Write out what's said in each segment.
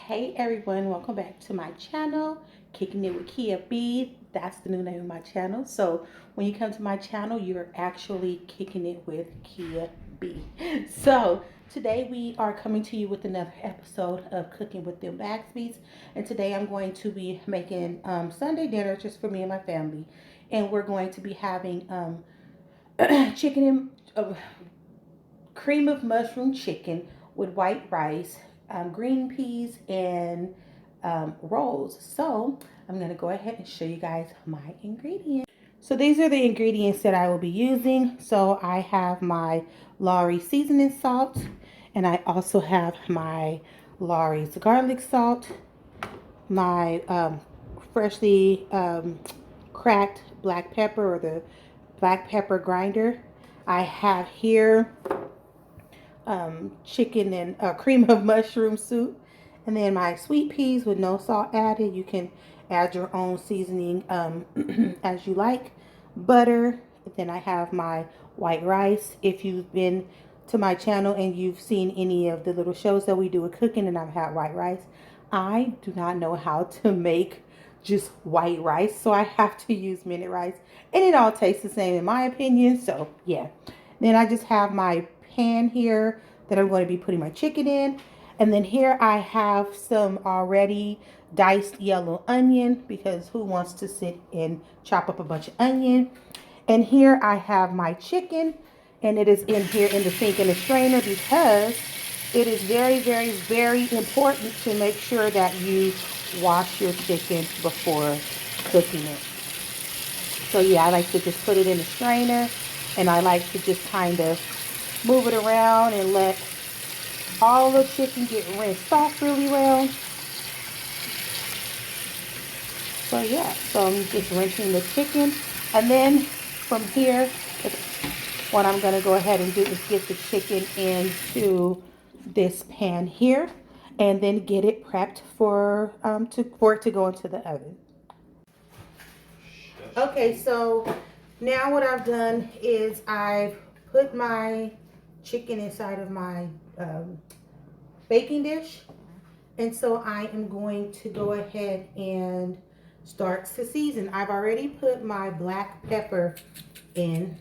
Hey everyone, welcome back to my channel, Kicking It with Kia B. That's the new name of my channel. So when you come to my channel, you're actually kicking it with Kia B. So today we are coming to you with another episode of Cooking with them Bagsby's. And today I'm going to be making Sunday dinner just for me and my family. And we're going to be having chicken and cream of mushroom chicken with white rice, green peas, and rolls. So I'm going to go ahead and show you guys my ingredients. So these are the ingredients that I will be using. So I have my Lawry seasoning salt, and I also have my Lawry's garlic salt, my freshly cracked black pepper, or the black pepper grinder. I have here chicken and cream of mushroom soup, and then my sweet peas with no salt added. You can add your own seasoning as you like. Butter. Then I have my white rice. If you've been to my channel and you've seen any of the little shows that we do with cooking and I've had white rice, I do not know how to make just white rice, so I have to use minute rice, and it all tastes the same in my opinion. So yeah, then I just have my pan here that I'm going to be putting my chicken in. And then here I have some already diced yellow onion, because who wants to sit and chop up a bunch of onion? And here I have my chicken, and it is in here in the sink in the strainer, because it is very, very, very important to make sure that you wash your chicken before cooking it. So yeah, I like to just put it in the strainer, and I like to just kind of move it around and let all the chicken get rinsed off really well. So yeah, so I'm just rinsing the chicken, and then from here, what I'm going to go ahead and do is get the chicken into this pan here, and then get it prepped for it to go into the oven. Okay, so now what I've done is I've put my chicken inside of my baking dish, and so I am going to go ahead and start to season. I've already put my black pepper in.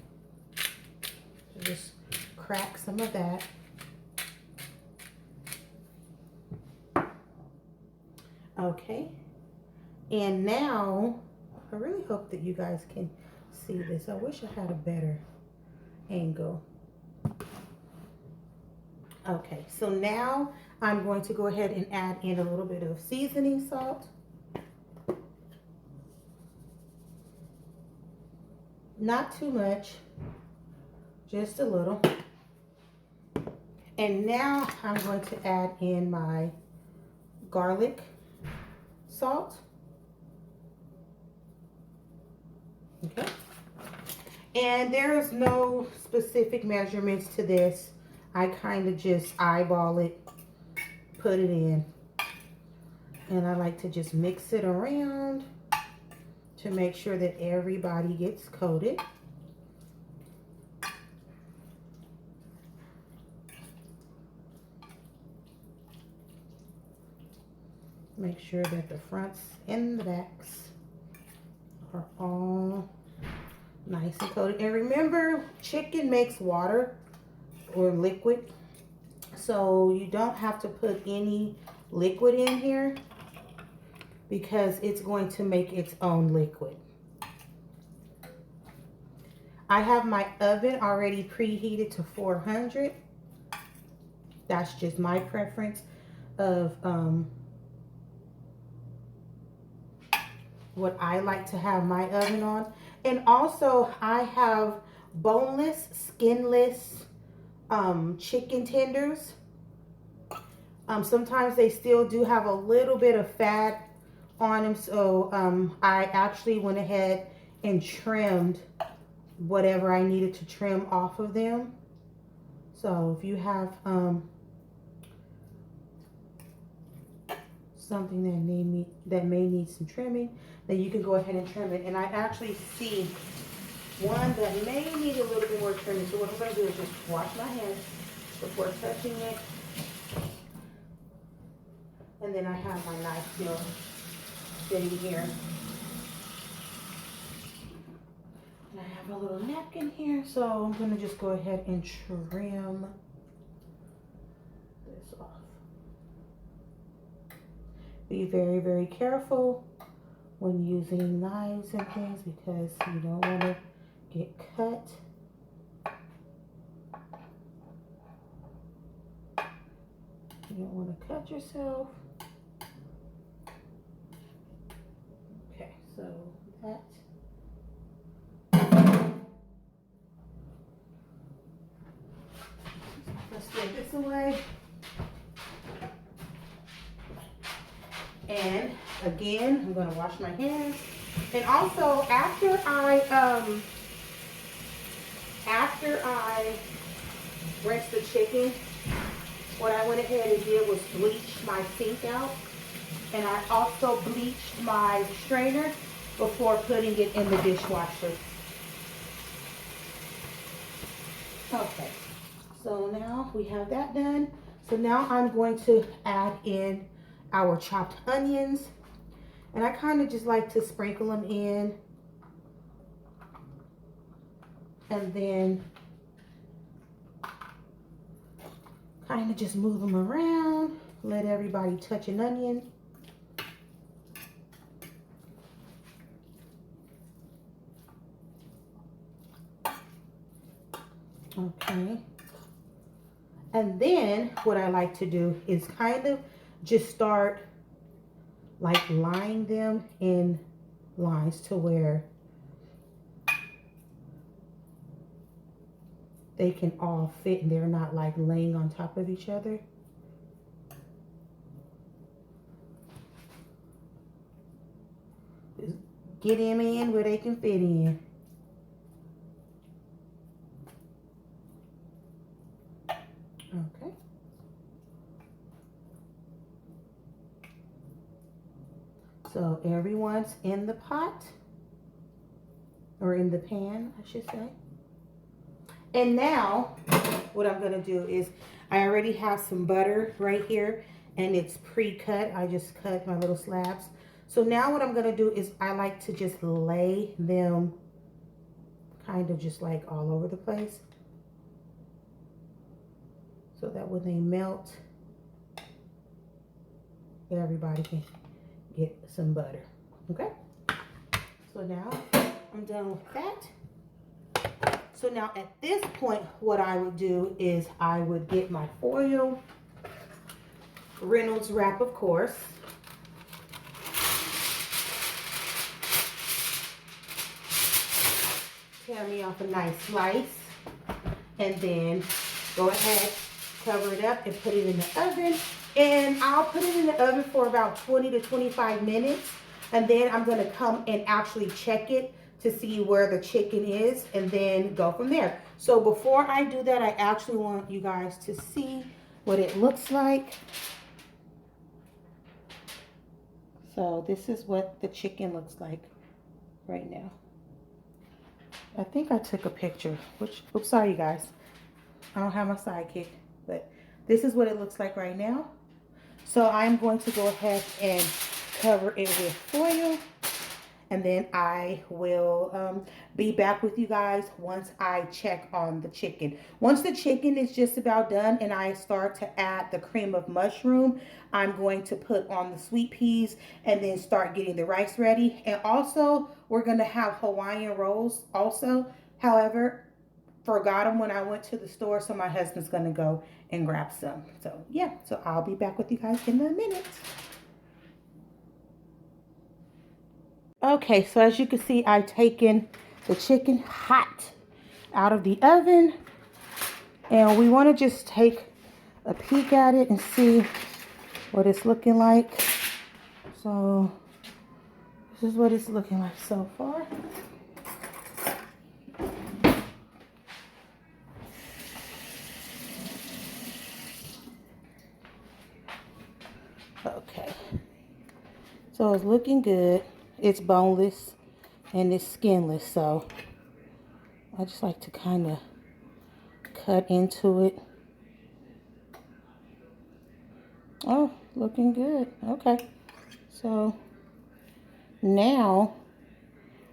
Just crack some of that. Okay, and now I really hope that you guys can see this. I wish I had a better angle. Okay, so now I'm going to go ahead and add in a little bit of seasoning salt. Not too much, just a little. And now I'm going to add in my garlic salt. Okay. And there is no specific measurements to this. I kind of just eyeball it, put it in, and I like to just mix it around to make sure that everybody gets coated. Make sure that the fronts and the backs are all nice and coated. And remember, chicken makes water or liquid, so you don't have to put any liquid in here, because it's going to make its own liquid. I have my oven already preheated to 400. That's just my preference of what I like to have my oven on. And also I have boneless, skinless chicken tenders. Sometimes they still do have a little bit of fat on them, so I actually went ahead and trimmed whatever I needed to trim off of them. So if you have something that may need some trimming, then you can go ahead and trim it. And I actually see one that may need a little bit more trimming. So what I'm going to do is just wash my hands before touching it. And then I have my knife still sitting here. And I have a little napkin here, so I'm gonna just go ahead and trim this off. Be very, very careful when using knives and things because you don't want to get cut. You don't want to cut yourself. Okay, so that. Let's get this away. And again, I'm going to wash my hands. And also, after I rinsed the chicken, what I went ahead and did was bleach my sink out. And I also bleached my strainer before putting it in the dishwasher. Okay, so now we have that done. So now I'm going to add in our chopped onions. And I kind of just like to sprinkle them in. And then kind of just move them around. Let everybody touch an onion. Okay. And then what I like to do is kind of just start like lining them in lines to where they can all fit and they're not like laying on top of each other. Just get them in where they can fit in. Okay. So everyone's in the pot, or in the pan, I should say. And now what I'm gonna do is I already have some butter right here and it's pre-cut. I just cut my little slabs. So now what I'm gonna do is I like to just lay them kind of just like all over the place, so that when they melt, everybody can get some butter. Okay, so now I'm done with that. So now at this point, what I would do is I would get my foil, Reynolds wrap, of course. Tear me off a nice slice, and then go ahead, cover it up and put it in the oven. And I'll put it in the oven for about 20 to 25 minutes. And then I'm gonna come and actually check it to see where the chicken is and then go from there. So before I do that, I actually want you guys to see what it looks like. So this is what the chicken looks like right now. I think I took a picture, which, oops, sorry you guys. I don't have my sidekick, but this is what it looks like right now. So I'm going to go ahead and cover it with foil, and then I will be back with you guys once I check on the chicken. Once the chicken is just about done and I start to add the cream of mushroom, I'm going to put on the sweet peas and then start getting the rice ready. And also, we're going to have Hawaiian rolls also. However, forgot them when I went to the store, so my husband's going to go and grab some. So yeah, so I'll be back with you guys in a minute. Okay, so as you can see, I've taken the chicken hot out of the oven, and we want to just take a peek at it and see what it's looking like. So this is what it's looking like so far. Okay, so it's looking good. It's boneless and it's skinless, so I just like to kind of cut into it. Oh, looking good. Okay, so now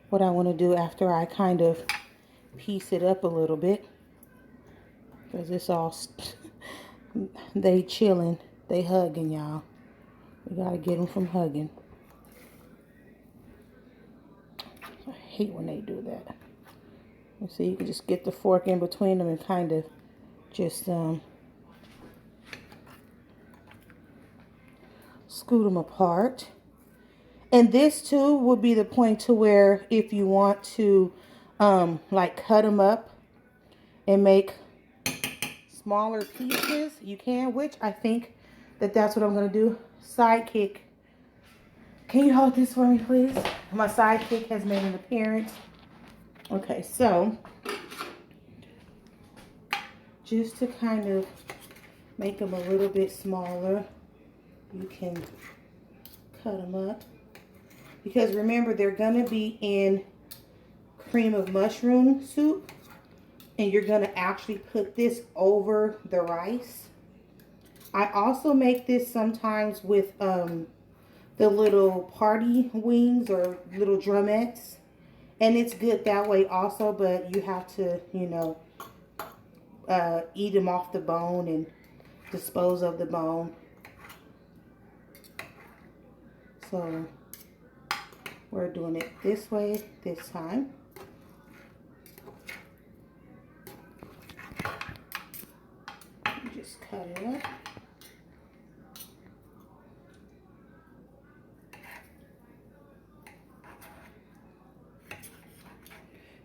what I want to do after I kind of piece it up a little bit, because it's all they chilling, they hugging, y'all. We gotta get them from hugging. I hate when they do that. And so you can just get the fork in between them and kind of just scoot them apart. And this too would be the point to where if you want to like cut them up and make smaller pieces, you can, which I think that's what I'm going to do. Sidekick, can you hold this for me, please? My sidekick has made an appearance. Okay, so just to kind of make them a little bit smaller, you can cut them up. Because remember, they're going to be in cream of mushroom soup. And you're going to actually put this over the rice. I also make this sometimes with the little party wings or little drumettes. And it's good that way also, but you have to, you know, eat them off the bone and dispose of the bone. So we're doing it this way this time. Just cut it up.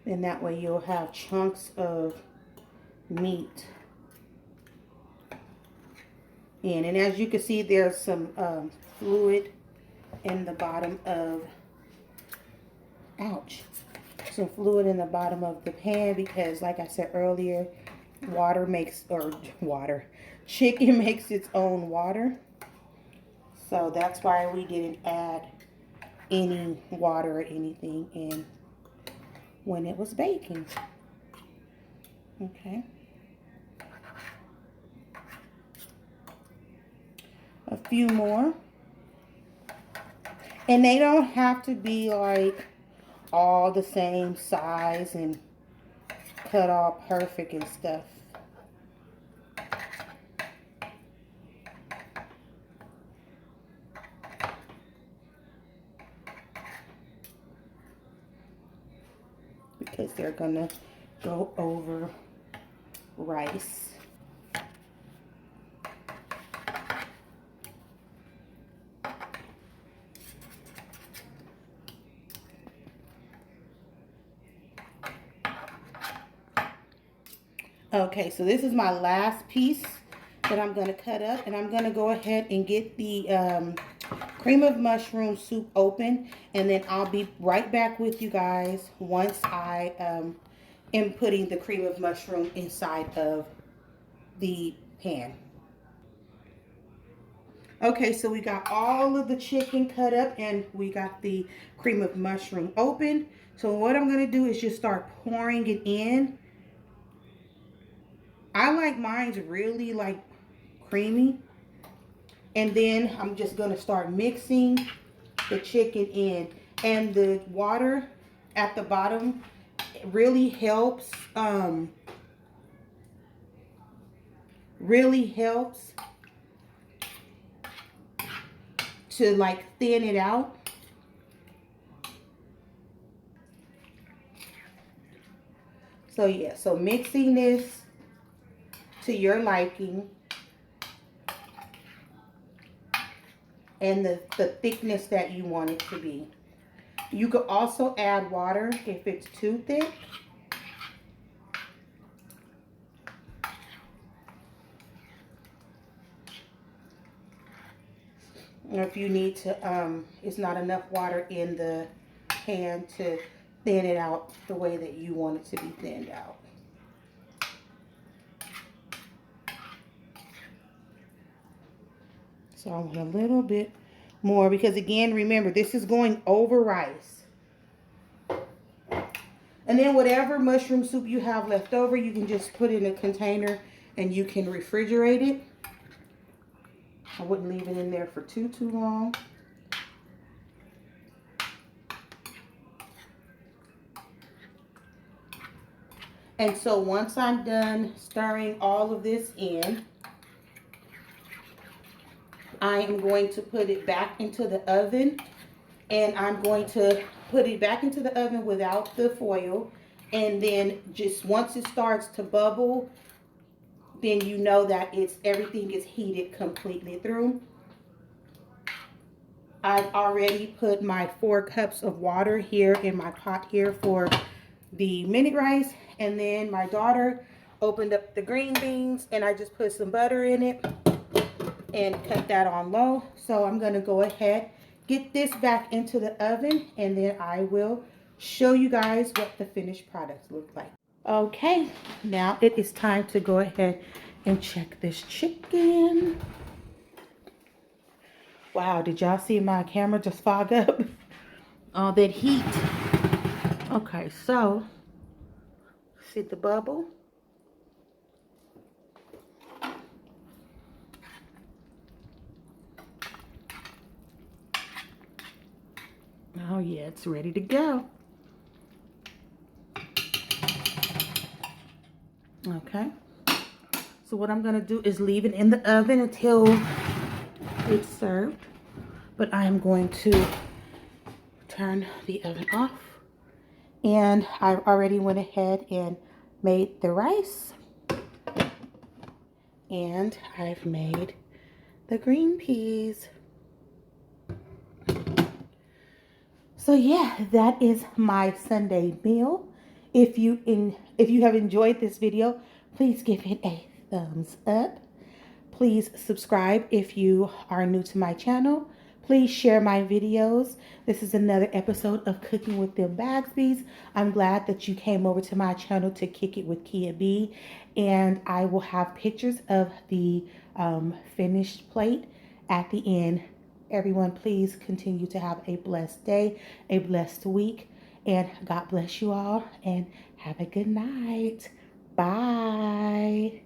And that way you'll have chunks of meat in. And as you can see, there's some fluid in the bottom of, ouch, some fluid in the bottom of the pan because, like I said earlier, chicken makes its own water. So that's why we didn't add any water or anything in when it was baking. Okay. A few more. And they don't have to be like all the same size and cut all perfect and stuff. Because they're gonna go over rice. Okay, so this is my last piece that I'm going to cut up, and I'm going to go ahead and get the cream of mushroom soup open, and then I'll be right back with you guys once I am putting the cream of mushroom inside of the pan. Okay, so we got all of the chicken cut up and we got the cream of mushroom open. So what I'm going to do is just start pouring it in. I like mine's really like creamy. And then I'm just going to start mixing the chicken in. And the water at the bottom really helps, to like thin it out. So yeah, so mixing this to your liking and the thickness that you want it to be. You could also add water if it's too thick. Or if you need to, it's not enough water in the pan to thin it out the way that you want it to be thinned out. So I want a little bit more because, again, remember, this is going over rice. And then whatever mushroom soup you have left over, you can just put in a container and you can refrigerate it. I wouldn't leave it in there for too long. And so once I'm done stirring all of this in, I am going to put it back into the oven, and I'm going to put it back into the oven without the foil. And then just once it starts to bubble, then you know that everything is heated completely through. I've already put my 4 cups of water here in my pot here for the mini rice. And then my daughter opened up the green beans, and I just put some butter in it and cut that on low. So I'm going to go ahead, get this back into the oven, and then I will show you guys what the finished products look like. Okay, now it is time to go ahead and check this chicken. Wow, did y'all see my camera just fog up? All that heat. Okay, so see the bubble? Oh yeah, it's ready to go. Okay, so what I'm gonna do is leave it in the oven until it's served. But I'm going to turn the oven off. And I already went ahead and made the rice. And I've made the green peas. So yeah, that is my Sunday meal. If you have enjoyed this video, please give it a thumbs up. Please subscribe if you are new to my channel. Please share my videos. This is another episode of Cooking with Them Bagsby's. I'm glad that you came over to my channel to kick it with Kia B. And I will have pictures of the finished plate at the end. Everyone, please continue to have a blessed day, a blessed week. And God bless you all. And have a good night. Bye.